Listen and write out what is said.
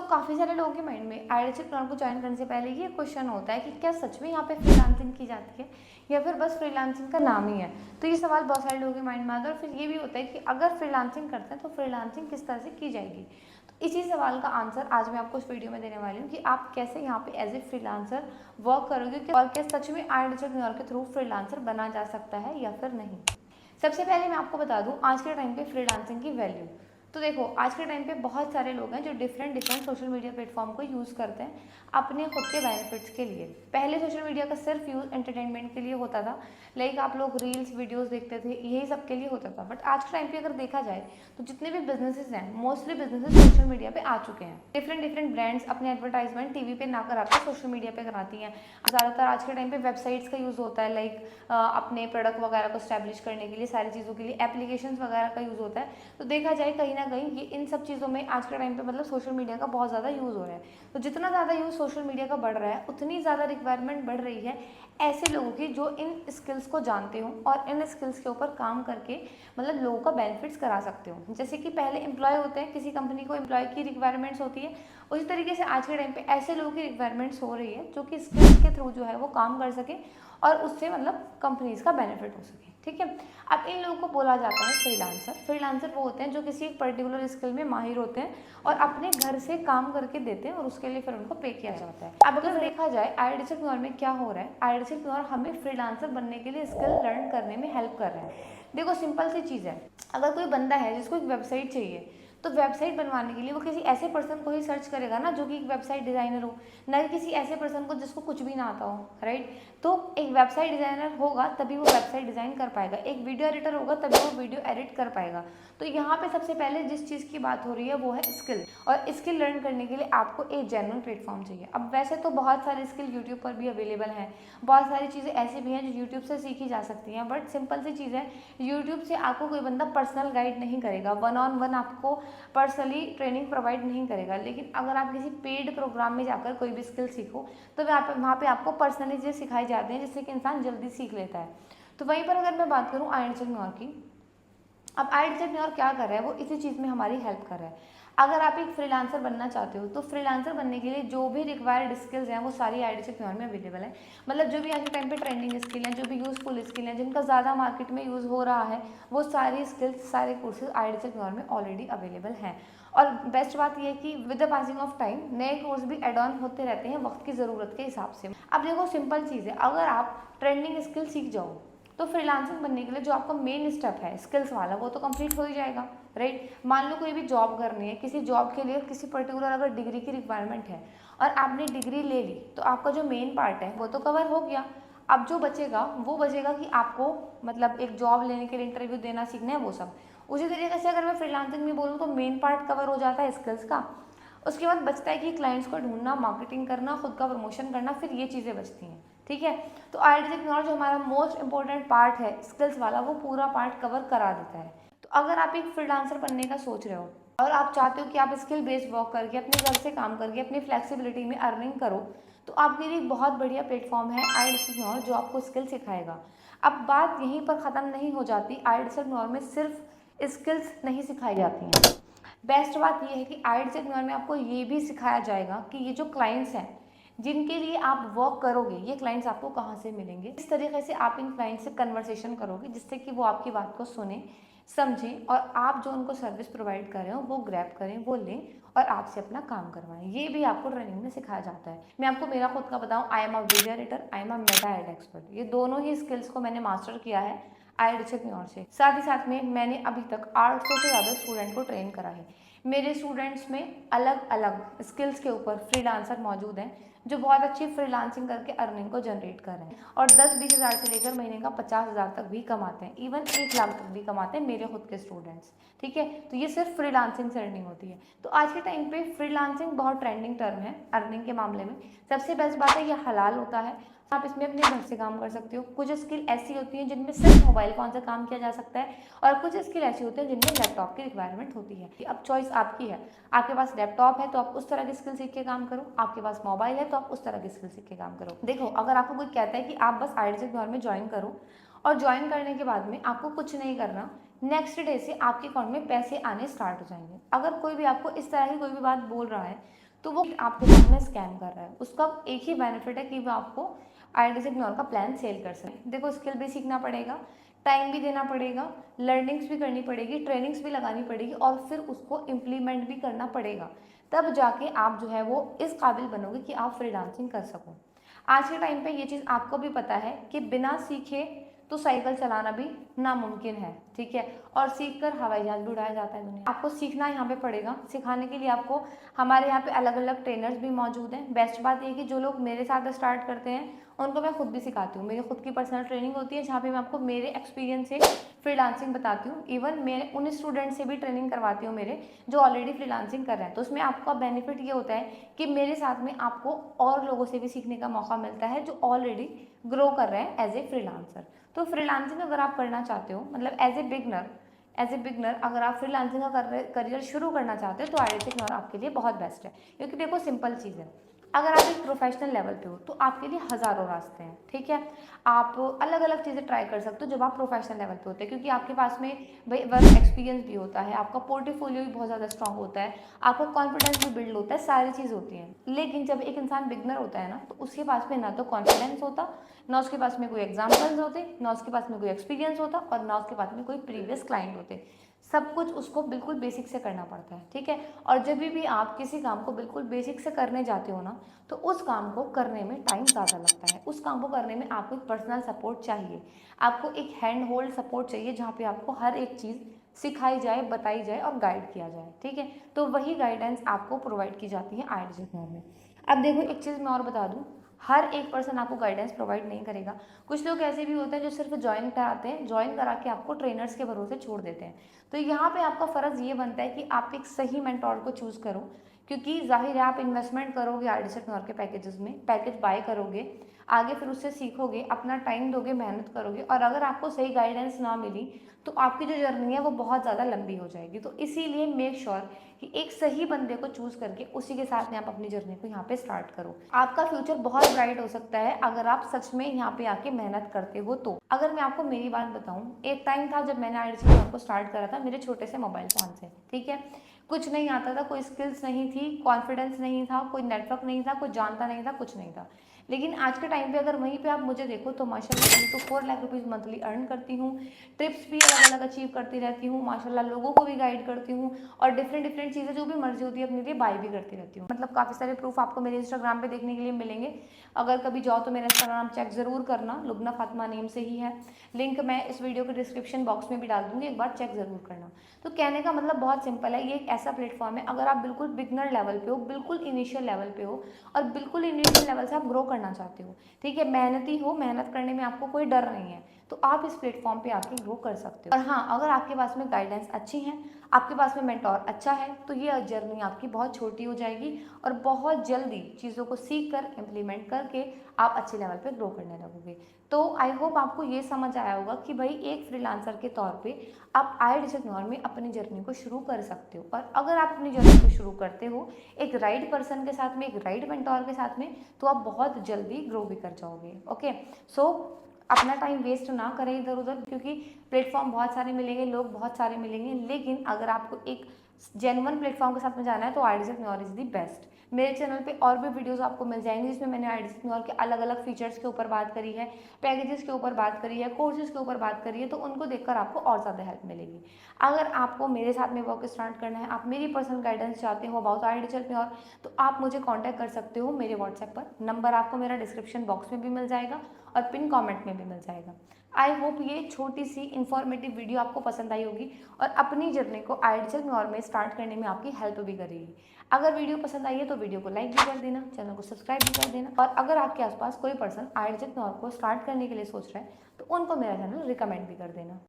काफ़ी सारे लोगों के माइंड में आईडिया को ज्वाइन करने से पहले ये क्वेश्चन होता है कि क्या सच में यहाँ पे फ्रीलांसिंग की जाती है या फिर बस फ्रीलांसिंग का नाम ही है। तो ये सवाल बहुत सारे लोगों के माइंड में आता है। और फिर ये भी होता है कि अगर फ्रीलांसिंग करते हैं तो फ्रीलांसिंग किस तरह से की जाएगी। तो इसी सवाल का आंसर आज मैं आपको इस वीडियो में देने वाली हूँ कि आप कैसे यहाँ पे एज ए फ्रीलांसर वर्क करोगे और क्या सच में आईडिया के थ्रू फ्रीलांसर बना जा सकता है या फिर नहीं। सबसे पहले मैं आपको बता दूं आज के टाइम पे फ्रीलांसिंग की वैल्यू। तो देखो आज के टाइम पे बहुत सारे लोग हैं जो डिफरेंट सोशल मीडिया प्लेटफॉर्म को यूज़ करते हैं अपने खुद के बेनिफिट्स के लिए। पहले सोशल मीडिया का सिर्फ यूज़ एंटरटेनमेंट के लिए होता था, लाइक आप लोग रील्स वीडियोस देखते थे, यही सब के लिए होता था। बट आज के टाइम पे अगर देखा जाए तो जितने भी बिजनेसेस हैं मोस्टली बिजनेसेस सोशल मीडिया पे आ चुके हैं। डिफरेंट ब्रांड्स अपने एडवर्टाइजमेंट टीवी पे ना कराकर सोशल मीडिया पे कराती हैं। ज़्यादातर आज के टाइम पे वेबसाइट्स का यूज़ होता है, लाइक अपने प्रोडक्ट वगैरह को स्टैब्लिश करने के लिए सारी चीज़ों के लिए एप्लीकेशंस वगैरह का यूज़ होता है। तो देखा जाए कहीं ना कहीं ये इन सब चीज़ों में आज के टाइम पे मतलब सोशल मीडिया का बहुत ज़्यादा यूज़ हो रहा है। तो जितना ज़्यादा यूज़ सोशल मीडिया का बढ़ रहा है उतनी ज़्यादा रिक्वायरमेंट बढ़ रही है ऐसे लोगों की जो इन स्किल्स को जानते हो और इन स्किल्स के ऊपर काम करके मतलब लोगों का बेनिफिट्स करा सकते हो। जैसे कि पहले एम्प्लॉय होते हैं, किसी कंपनी को एम्प्लॉय की रिक्वायरमेंट्स होती है, उसी तरीके से आज के टाइम पे ऐसे लोगों की रिक्वायरमेंट्स हो रही है जो कि स्किल्स के थ्रू जो है वो काम कर सके और उससे मतलब कंपनीज का बेनिफिट हो सके। ठीक है, अब इन लोगों को बोला जाता है फ्रीलांसर। फ्रीलांसर वो होते हैं जो किसी एक पर्टिकुलर स्किल में माहिर होते हैं और अपने घर से काम करके देते हैं और उसके लिए फिर उनको पे किया जाता है। अब अगर देखा जाए आईडिया में क्या हो रहा है, आईडिया हमें फ्रीलांसर बनने के लिए स्किल लर्न करने में हेल्प कर रहा है। देखो सिंपल सी चीज़ है, अगर कोई बंदा है जिसको एक वेबसाइट चाहिए तो वेबसाइट बनवाने के लिए वो किसी ऐसे पर्सन को ही सर्च करेगा ना जो कि एक वेबसाइट डिज़ाइनर हो, ना कि किसी ऐसे पर्सन को जिसको कुछ भी ना आता हो, राइट। तो एक वेबसाइट डिज़ाइनर होगा तभी वो वेबसाइट डिज़ाइन कर पाएगा, एक वीडियो एडिटर होगा तभी वो वीडियो एडिट कर पाएगा। तो यहाँ पे सबसे पहले जिस चीज़ की बात हो रही है वो है स्किल, और स्किल लर्न करने के लिए आपको एक जेन्युइन प्लेटफॉर्म चाहिए। अब वैसे तो बहुत सारे स्किल यूट्यूब पर भी अवेलेबल हैं, बहुत सारी चीज़ें ऐसी भी हैं जो यूट्यूब से सीखी जा सकती हैं। बट सिंपल सी चीज़ है, यूट्यूब से आपको कोई बंदा पर्सनल गाइड नहीं करेगा, वन ऑन वन आपको पर्सनली ट्रेनिंग प्रोवाइड नहीं करेगा। लेकिन अगर आप किसी पेड प्रोग्राम में जाकर कोई भी स्किल सीखो तो वहाँ पे आपको पर्सनली चीज़ें सिखाई जाती हैं जिससे कि इंसान जल्दी सीख लेता है। तो वहीं पर अगर मैं बात करूँ आईडिया की, अब आईडिया क्या कर रहा है, वो इसी चीज़ में हमारी हेल्प कर रहा है। अगर आप एक फ्रीलांसर बनना चाहते हो तो फ्रीलांसर बनने के लिए जो भी रिक्वायर्ड स्किल्स हैं वो सारी आईडिया में अवेलेबल है। मतलब जो भी आज के टाइम पे ट्रेंडिंग स्किल हैं, जो भी यूजफुल स्किल हैं, जिनका ज़्यादा मार्केट में यूज़ हो रहा है, वो सारी स्किल्स सारे कोर्सेज आईडिया में ऑलरेडी अवेलेबल हैं। और बेस्ट बात यह है कि with the passing of time नए कोर्स भी एड ऑन होते रहते हैं वक्त की ज़रूरत के हिसाब से। अब देखो सिंपल चीज़ है, अगर आप ट्रेंडिंग स्किल सीख जाओ तो फ्रीलांसिंग बनने के लिए जो आपका मेन स्टेप है स्किल्स वाला वो तो कंप्लीट हो ही जाएगा, राइट। मान लो कोई भी जॉब करनी है, किसी जॉब के लिए किसी पर्टिकुलर अगर डिग्री की रिक्वायरमेंट है और आपने डिग्री ले ली तो आपका जो मेन पार्ट है वो तो कवर हो गया। अब जो बचेगा वो बचेगा कि आपको मतलब एक जॉब लेने के लिए इंटरव्यू देना सीखना है वो सब। उसी तरीके से अगर मैं फ्रीलांसिंग में बोलूँ तो मेन पार्ट कवर हो जाता है स्किल्स का। उसके बाद बचता है कि क्लाइंट्स को ढूंढना, मार्केटिंग करना, खुद का प्रमोशन करना, फिर ये चीज़ें बचती हैं। ठीक है, तो आईडिया जो हमारा मोस्ट इंपॉर्टेंट पार्ट है स्किल्स वाला वो पूरा पार्ट कवर करा देता है। तो अगर आप एक फ्रीलांसर बनने का सोच रहे हो और आप चाहते हो कि आप स्किल बेस्ड वर्क करके अपने घर से काम करके अपनी फ्लेक्सिबिलिटी में अर्निंग करो तो आपके लिए बहुत बढ़िया प्लेटफॉर्म है आईडिया जो आपको स्किल सिखाएगा। अब बात यहीं पर ख़त्म नहीं हो जाती, आईडिया में सिर्फ स्किल्स नहीं सिखाई जाती हैं। बेस्ट बात यह है कि आईडिया में आपको ये भी सिखाया जाएगा कि ये जो क्लाइंट्स हैं जिनके लिए आप वर्क करोगे ये क्लाइंट्स आपको कहाँ से मिलेंगे, इस तरीके से आप इन क्लाइंट से कन्वर्सेशन करोगे जिससे कि वो आपकी बात को सुने, समझें और आप जो उनको सर्विस प्रोवाइड कर रहे हो वो ग्रैब करें, वो लें और आपसे अपना काम करवाएं। ये भी आपको ट्रेनिंग में सिखाया जाता है। मैं आपको मेरा खुद का बताऊं, I am a video editor, I am a Meta ad expert. ये दोनों ही स्किल्स को मैंने मास्टर किया है आईडिया से। साथ ही साथ में मैंने अभी तक 800 से ज़्यादा स्टूडेंट को ट्रेन करा है। मेरे स्टूडेंट्स में अलग अलग स्किल्स के ऊपर फ्रीलांसर मौजूद हैं जो बहुत अच्छी फ्रीलांसिंग करके अर्निंग को जनरेट कर रहे हैं और 10-20 हज़ार से लेकर महीने का 50,000 तक भी कमाते हैं, इवन 1 लाख तक भी कमाते हैं मेरे खुद के स्टूडेंट्स। ठीक है, तो ये सिर्फ फ्रीलांसिंग से अर्निंग होती है। तो आज के टाइम पे फ्रीलांसिंग बहुत ट्रेंडिंग टर्म है अर्निंग के मामले में। सबसे बेस्ट बात है ये हलाल होता है, आप इसमें अपने घर से काम कर सकते हो। कुछ स्किल ऐसी होती हैं जिनमें सिर्फ मोबाइल फोन से काम किया जा सकता है और कुछ स्किल ऐसी होती हैं जिनमें लैपटॉप की रिक्वायरमेंट होती है। अब चॉइस आपकी है, आपके पास लैपटॉप है तो आप उस तरह की स्किल सीख के काम करो, आपके पास मोबाइल है तो आप उस तरह की स्किल सीख के काम करो। देखो अगर आपको कोई कहता है कि आप बस आईडिया में ज्वाइन करो और ज्वाइन करने के बाद में आपको कुछ नहीं करना, नेक्स्ट डे से आपके अकाउंट में पैसे आने स्टार्ट हो जाएंगे। अगर कोई भी आपको इस तरह की कोई भी बात बोल रहा है तो वो आपके साथ में स्कैम कर रहा है। उसका एक ही बेनिफिट है कि वो आपको आइडियल इग्नोर का प्लान सेल कर सके। देखो स्किल भी सीखना पड़ेगा, टाइम भी देना पड़ेगा, लर्निंग्स भी करनी पड़ेगी, ट्रेनिंग्स भी लगानी पड़ेगी और फिर उसको इम्प्लीमेंट भी करना पड़ेगा। तब जाके आप जो है वो इस काबिल बनोगे कि आप फ्रीलांसिंग कर सको। आज के टाइम पे ये चीज़ आपको भी पता है कि बिना सीखे तो साइकिल चलाना भी नामुमकिन है, ठीक है, और सीख कर हवाई जहाज भी उड़ाया जाता है दुनिया। आपको सीखना यहाँ पे पड़ेगा। सिखाने के लिए आपको हमारे यहाँ पे अलग अलग ट्रेनर्स भी मौजूद हैं। बेस्ट बात ये कि जो लोग मेरे साथ स्टार्ट करते हैं उनको मैं खुद भी सिखाती हूँ। मेरी खुद की पर्सनल ट्रेनिंग होती है जहाँ पे मैं आपको मेरे एक्सपीरियंस से फ्रीलांसिंग बताती हूँ। इवन मैं उन स्टूडेंट से भी ट्रेनिंग करवाती हूँ मेरे जो ऑलरेडी फ्रीलांसिंग कर रहे हैं। तो उसमें आपका बेनिफिट ये होता है कि मेरे साथ में आपको और लोगों से भी सीखने का मौका मिलता है जो ऑलरेडी ग्रो कर रहे हैं एज ए फ्रीलांसर। तो फ्रीलांसिंग अगर आप करना चाहते हो, मतलब एज ए बिगनर अगर आप फ्रीलांसिंग का करियर शुरू करना चाहते हो तो आइडियल इग्नोर आपके लिए बहुत बेस्ट है। क्योंकि देखो सिंपल चीज़ है, अगर आप एक प्रोफेशनल लेवल पे हो तो आपके लिए हज़ारों रास्ते हैं, ठीक है। आप अलग अलग चीज़ें ट्राई कर सकते हो जब आप प्रोफेशनल लेवल पे होते हैं, क्योंकि आपके पास में भाई वर्क एक्सपीरियंस भी होता है, आपका पोर्टफोलियो भी बहुत ज़्यादा स्ट्रांग होता है, आपका कॉन्फिडेंस भी बिल्ड होता है, सारी चीज़ होती हैं। लेकिन जब एक इंसान बिगनर होता है ना तो उसके पास में ना तो कॉन्फिडेंस होता, ना उसके पास में कोई एग्जाम्पल्स होते, ना उसके पास में कोई एक्सपीरियंस होता और ना उसके पास में कोई प्रीवियस क्लाइंट होते। सब कुछ उसको बिल्कुल बेसिक से करना पड़ता है, ठीक है। और जब भी आप किसी काम को बिल्कुल बेसिक से करने जाते हो ना तो उस काम को करने में टाइम ज़्यादा लगता है। उस काम को करने में आपको एक पर्सनल सपोर्ट चाहिए, आपको एक हैंड होल्ड सपोर्ट चाहिए जहाँ पे आपको हर एक चीज़ सिखाई जाए, बताई जाए और गाइड किया जाए, ठीक है। तो वही गाइडेंस आपको प्रोवाइड की जाती है आइडियल इग्नोर में। अब देखो एक चीज़ मैं और बता दूँ, हर एक पर्सन आपको गाइडेंस प्रोवाइड नहीं करेगा। कुछ लोग ऐसे भी होते हैं जो सिर्फ ज्वाइन कराते हैं, ज्वाइन करा के आपको ट्रेनर्स के भरोसे छोड़ देते हैं। तो यहाँ पे आपका फ़र्ज़ ये बनता है कि आप एक सही मेंटोर को चूज़ करो, क्योंकि जाहिर है आप इन्वेस्टमेंट करोगे आइडियल इग्नोर के पैकेजेस में, पैकेज बाय करोगे, आगे फिर उससे सीखोगे, अपना टाइम दोगे, मेहनत करोगे और अगर आपको सही गाइडेंस ना मिली तो आपकी जो जर्नी है वो बहुत ज़्यादा लंबी हो जाएगी। तो इसीलिए मेक श्योर कि एक सही बंदे को चूज़ करके उसी के साथ में आप अपनी जर्नी को यहाँ पे स्टार्ट करो। आपका फ्यूचर बहुत ब्राइट हो सकता है अगर आप सच में यहाँ पे आके मेहनत करते हो तो। अगर मैं आपको मेरी बात बताऊँ, एक टाइम था जब मैंने आइडियल इग्नोर को स्टार्ट करा था मेरे छोटे से मोबाइल फ़ोन से, ठीक है। कुछ नहीं आता था, कोई स्किल्स नहीं थी, कॉन्फिडेंस नहीं था, कोई नेटवर्क नहीं था, कोई जानता नहीं था, कुछ नहीं था। लेकिन आज के टाइम पे अगर वहीं पे आप मुझे देखो तो माशाल्लाह मैं तो 4 लाख रुपीज़ मंथली अर्न करती हूँ, ट्रिप्स भी अलग अलग अचीव करती रहती हूँ, माशाल्लाह लोगों को भी गाइड करती हूँ और डिफरेंट डिफरेंट चीज़ें जो भी मर्जी होती है अपने लिए बाय भी करती रहती हूँ। मतलब काफ़ी सारे प्रूफ आपको मेरे इंस्टाग्राम पे देखने के लिए मिलेंगे। अगर कभी जाओ तो मेरा इंस्टाग्राम चेक ज़रूर करना, लुबना फातिमा नेम से ही है। लिंक मैं इस वीडियो के डिस्क्रिप्शन बॉक्स में भी डाल दूँगी, एक बार चेक ज़रूर करना। तो कहने का मतलब बहुत सिंपल है, ये एक ऐसा प्लेटफॉर्म है अगर आप बिल्कुल बिगनर लेवल पे हो, बिल्कुल इनिशियल लेवल पे हो और बिल्कुल इनिशियल लेवल से आप ग्रो करना चाहते हो, ठीक है, मेहनती हो, मेहनत करने में आपको कोई डर नहीं है, तो आप इस प्लेटफॉर्म पे आके ग्रो कर सकते हो। और हाँ, अगर आपके पास में गाइडेंस अच्छी है, आपके पास में मेंटोर अच्छा है तो ये जर्नी आपकी बहुत छोटी हो जाएगी और बहुत जल्दी चीज़ों को सीख कर इम्प्लीमेंट करके आप अच्छे लेवल पे ग्रो करने लगोगे। तो आई होप आपको ये समझ आया होगा कि भाई एक फ्रीलांसर के तौर पे आप आइडियल इग्नोर में अपनी जर्नी को शुरू कर सकते हो। और अगर आप अपनी जर्नी को शुरू करते हो एक राइट पर्सन के साथ में, एक राइट मेंटोर के साथ में, तो आप बहुत जल्दी ग्रो भी कर जाओगे। ओके, सो अपना टाइम वेस्ट ना करें इधर उधर, क्योंकि प्लेटफॉर्म बहुत सारे मिलेंगे, लोग बहुत सारे मिलेंगे, लेकिन अगर आपको एक जेन्युइन प्लेटफॉर्म के साथ में जाना है तो ideal ignore is the best. मेरे चैनल पे और भी वीडियोस आपको मिल जाएंगे जिसमें मैंने आइडियल इग्नोर के अलग अलग फीचर्स के ऊपर बात करी है, पैकेजेस के ऊपर बात करी है, कोर्सेज के ऊपर बात करी है, तो उनको देखकर आपको और ज़्यादा हेल्प मिलेगी। अगर आपको मेरे साथ में वर्क स्टार्ट करना है, आप मेरी पर्सनल गाइडेंस चाहते हो अबाउट आइडियल इग्नोर, तो आप मुझे कॉन्टैक्ट कर सकते हो मेरे व्हाट्सएप पर। नंबर आपको मेरा डिस्क्रिप्शन बॉक्स में भी मिल जाएगा और पिन कमेंट में भी मिल जाएगा। आई होप ये छोटी सी इन्फॉर्मेटिव वीडियो आपको पसंद आई होगी और अपनी जर्नी को आइडियल इग्नोर में स्टार्ट करने में आपकी हेल्प भी करेगी। अगर वीडियो पसंद आई है तो वीडियो को लाइक भी कर देना, चैनल को सब्सक्राइब भी कर देना और अगर आपके आसपास कोई पर्सन आइडियल इग्नोर को स्टार्ट करने के लिए सोच रहा है तो उनको मेरा चैनल रिकमेंड भी कर देना।